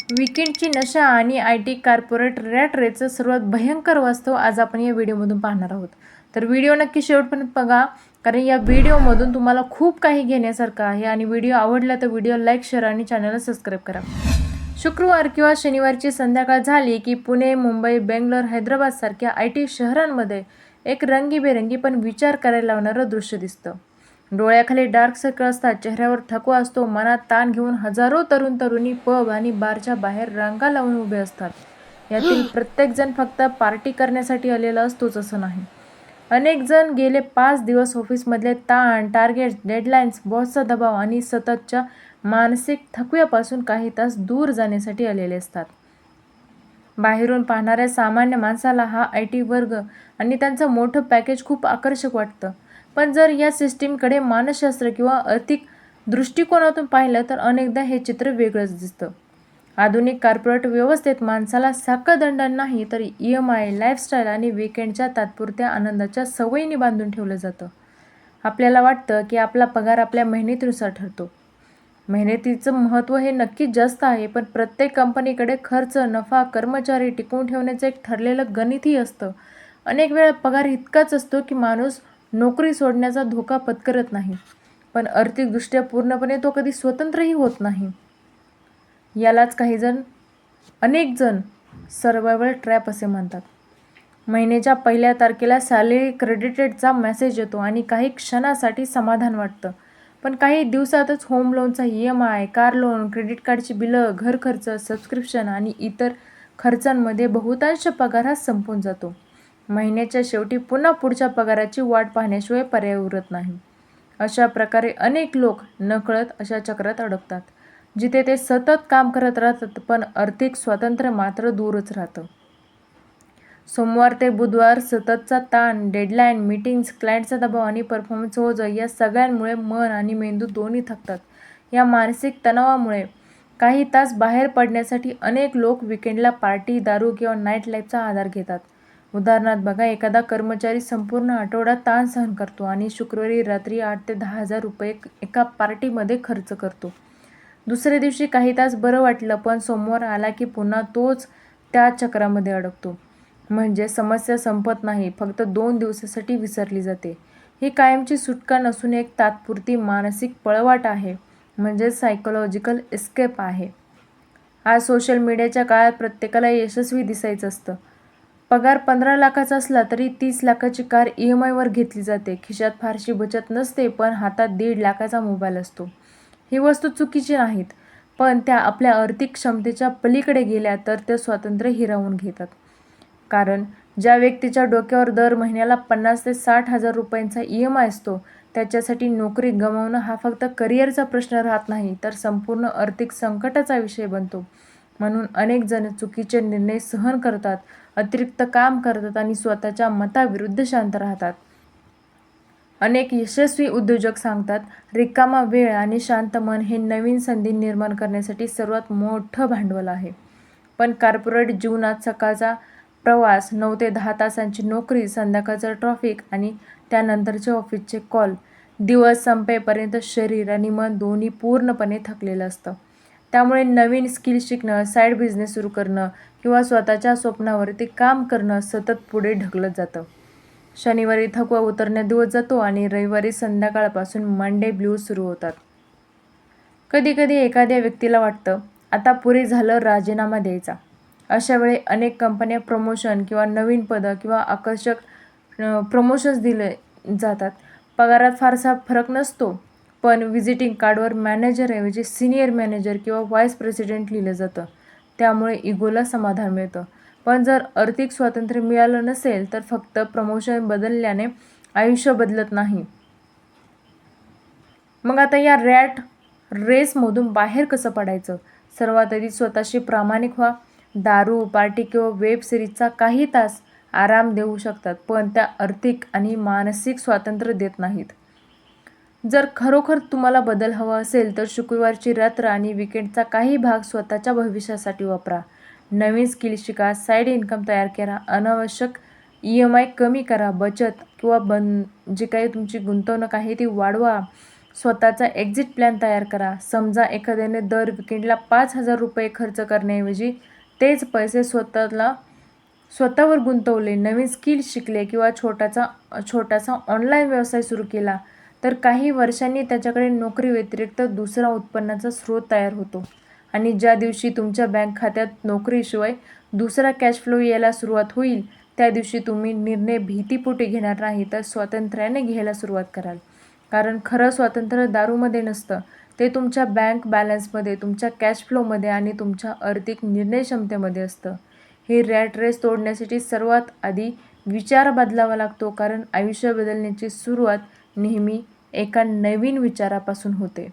वीकेंडची नशा आणि IT corporate rat रेसचं सर्वात भयंकर वास्तव आज आपण या व्हिडिओमधून पाहणार आहोत. तर व्हिडिओ नक्की शेवटपर्यंत बघा, कारण या व्हिडिओमधून तुम्हाला खूप काही घेण्यासारखं आहे. आणि व्हिडिओ आवडला तर व्हिडिओ लाईक, शेअर आणि चॅनलला सबस्क्राईब करा. शुक्रवार किंवा शनिवारची संध्याकाळ झाली की पुणे, मुंबई, बेंगलोर, हैदराबाद सारख्या IT शहरांमध्ये एक रंगीबेरंगी पण विचार करायला लावणारं दृश्य दिसतं. डोळ्याखाली डार्क सर्कल असतात, चेहऱ्यावर थकवा असतो, मनात ताण घेऊन हजारो तरुण-तरुणी पब आणि बारच्या बाहेर रांगा लावून उभे असतात. यातील प्रत्येकजण फक्त पार्टी करण्यासाठी आलेला असतोच असं नाही. अनेक जण गेले 5 दिवस ऑफिसमधले ताण, टार्गेट्स, डेडलाईन्स, बॉसचा दबाव आणि सततच्या मानसिक थकव्यापासून काही तास दूर जाण्यासाठी आलेले असतात. बाहेरून पाहणाऱ्या सामान्य माणसाला हा IT वर्ग आणि त्यांचं मोठं पॅकेज खूप आकर्षक वाटतं. पण जर या सिस्टीमकडे मानसशास्त्र किंवा आर्थिक दृष्टिकोनातून पाहिलं तर अनेकदा हे चित्र वेगळंच दिसतं. आधुनिक कॉर्पोरेट व्यवस्थेत माणसाला साखळदंड नाही तर EMI, लाईफस्टाईल आणि वीकेंडच्या तात्पुरत्या आनंदाच्या सवयींनी बांधून ठेवलं जातं. आपल्याला वाटतं की आपला पगार आपल्या मेहनतीनुसार ठरतो. मेहनतीचं महत्त्व हे नक्कीच जास्त आहे, पण प्रत्येक कंपनीकडे खर्च, नफा, कर्मचारी टिकवून ठेवण्याचं एक ठरलेलं गणितही असतं. अनेक वेळा पगार इतकाच असतो की माणूस नोकरी सोडण्याचा धोका पत्करत नाही, पण आर्थिकदृष्ट्या पूर्णपणे तो कधी स्वतंत्रही होत नाही. यालाच अनेक जण सर्व्हायव्हल ट्रॅप असे म्हणतात. महिन्याच्या पहिल्या तारखेला सॅलरी क्रेडिटेडचा मेसेज येतो आणि काही क्षणासाठी समाधान वाटतं. पण काही दिवसातच होम लोनचा EMI, कार लोन, क्रेडिट कार्डची बिलं, घर खर्च, सबस्क्रिप्शन आणि इतर खर्चांमध्ये बहुतांश पगार हा संपून जातो. महिन्याच्या शेवटी पुन्हा पुढच्या पगाराची वाट पाहण्याशिवाय पर्याय उरत नाही. अशा प्रकारे अनेक लोक नकळत अशा चक्रात अडकतात, जिथे ते सतत काम करत राहतात पण आर्थिक स्वातंत्र्य मात्र दूरच राहतं. सोमवार ते बुधवार सततचा ताण, डेडलाईन, मीटिंग्स, क्लायंटचा दबाव आणि परफॉर्मन्स ओझं या सगळ्यांमुळे मन आणि मेंदू दोन्ही थकतात. या मानसिक तणावामुळे काही तास बाहेर पडण्यासाठी अनेक लोक वीकेंडला पार्टी, दारू किंवा नाईट लाईफचा आधार घेतात. उदाहरणार्थ बघा, एखादा कर्मचारी संपूर्ण आठवडा ताण सहन करतो आणि शुक्रवारी रात्री 8,000 ते 10,000 रुपये एका पार्टीमध्ये खर्च करतो. दुसऱ्या दिवशी काही तास बरं वाटलं, पण सोमवार आला की पुन्हा तोच त्या चक्रामध्ये अडकतो. म्हणजे समस्या संपत नाही, फक्त 2 दिवसासाठी विसरली जाते. ही कायमची सुटका नसून एक तात्पुरती मानसिक पळवाट आहे, म्हणजे सायकोलॉजिकल एस्केप आहे. आज सोशल मीडियाच्या काळात प्रत्येकाला यशस्वी दिसायचं असतं. पगार 15 लाखाचा असला तरी 30 लाखाची कार EMI वर घेतली जाते. खिशात फारशी बचत नसते, पण हातात 1.5 लाखाचा मोबाईल असतो. ही वस्तू चुकीची नाहीत, पण त्या आपल्या आर्थिक क्षमतेच्या पलीकडे गेल्या तर ते स्वातंत्र्य हिरावून घेतात. कारण ज्या व्यक्तीच्या डोक्यावर दर महिन्याला 50,000 ते 60,000 रुपयांचा EMI असतो, त्याच्यासाठी नोकरी गमावणं हा फक्त करिअरचा प्रश्न राहत नाही, तर संपूर्ण आर्थिक संकटाचा विषय बनतो. म्हणून अनेक जण चुकीचे निर्णय सहन करतात, अतिरिक्त काम करतात आणि स्वतःच्या मताविरुद्ध शांत राहतात. अनेक यशस्वी उद्योजक सांगतात, रिकामा वेळ आणि शांत मन हे नवीन संधी निर्माण करण्यासाठी सर्वात मोठं भांडवल आहे. पण कॉर्पोरेट जीवनात सकाळचा प्रवास, 9 ते 10 तासांची नोकरी, संध्याकाळचं ट्रॅफिक आणि त्यानंतरचे ऑफिसचे कॉल, दिवस संपेपर्यंत शरीर आणि मन दोन्ही पूर्णपणे थकलेलं असतं. त्यामुळे नवीन स्किल शिकणं, साईड बिझनेस सुरू करणं किंवा स्वतःच्या स्वप्नावरती काम करणं सतत पुढे ढकलत जातं. शनिवारी थकवा उतरण्यात दिवस जातो आणि रविवारी संध्याकाळपासून मंडे ब्लूज सुरू होतात. कधीकधी एखाद्या व्यक्तीला वाटतं, आता पुरे झालं, राजीनामा द्यायचा. अशा वेळी अनेक कंपन्या प्रमोशन किंवा नवीन पदं किंवा आकर्षक प्रमोशन्स दिले जातात. पगारात फारसा फरक नसतो, पण व्हिजिटिंग कार्डवर मॅनेजरऐवजी सिनियर मॅनेजर किंवा व्हाईस प्रेसिडेंट लिहिलं जातं. त्यामुळे इगोला समाधान मिळतं. पण जर आर्थिक स्वातंत्र्य मिळालं नसेल तर फक्त प्रमोशन बदलल्याने आयुष्य बदलत नाही. मग आता या रॅट रेसमधून बाहेर कसं पडायचं? सर्वात आधी स्वतःशी प्रामाणिक व्हा. दारू, पार्टी किंवा वेब सिरीजचा काही तास आराम देऊ शकतात, पण त्या आर्थिक आणि मानसिक स्वातंत्र्य देत नाहीत. जर खरोखर तुम्हाला बदल हवा असेल तर शुक्रवारची रात्र आणि वीकेंडचा काही भाग स्वतःच्या भविष्यासाठी वापरा. नवीन स्किल शिका, साईड इन्कम तयार करा, अनावश्यक EMI कमी करा, बचत किंवा जी काही तुमची गुंतवणूक आहे ती वाढवा. स्वतःचा एक्झिट प्लॅन तयार करा. समजा एखाद्याने दर विकेंडला 5,000 रुपये खर्च करण्याऐवजी तेच पैसे स्वतःवर गुंतवले, नवीन स्किल शिकले किंवा छोटासा ऑनलाईन व्यवसाय सुरू केला, तर काही वर्षांनी त्याच्याकडे नोकरी व्यतिरिक्त दुसरा उत्पन्नाचा स्रोत तयार होतो. आणि ज्या दिवशी तुमच्या बँक खात्यात नोकरीशिवाय दुसरा कॅश फ्लो यायला सुरुवात होईल, त्या दिवशी तुम्ही निर्णय भीतीपोटी घेणार नाही, तर स्वातंत्र्याने घ्यायला सुरुवात कराल. कारण खरं स्वातंत्र्य दारूमध्ये नसतं, ते तुमच्या बँक बॅलन्समध्ये, तुमच्या कॅश फ्लोमध्ये आणि तुमच्या आर्थिक निर्णय क्षमतेमध्ये असतं. ही रॅट रेस तोडण्यासाठी सर्वात आधी विचार बदलावा लागतो, कारण आयुष्य बदलण्याची सुरुवात नेहमी एका नवीन विचारापासून होते.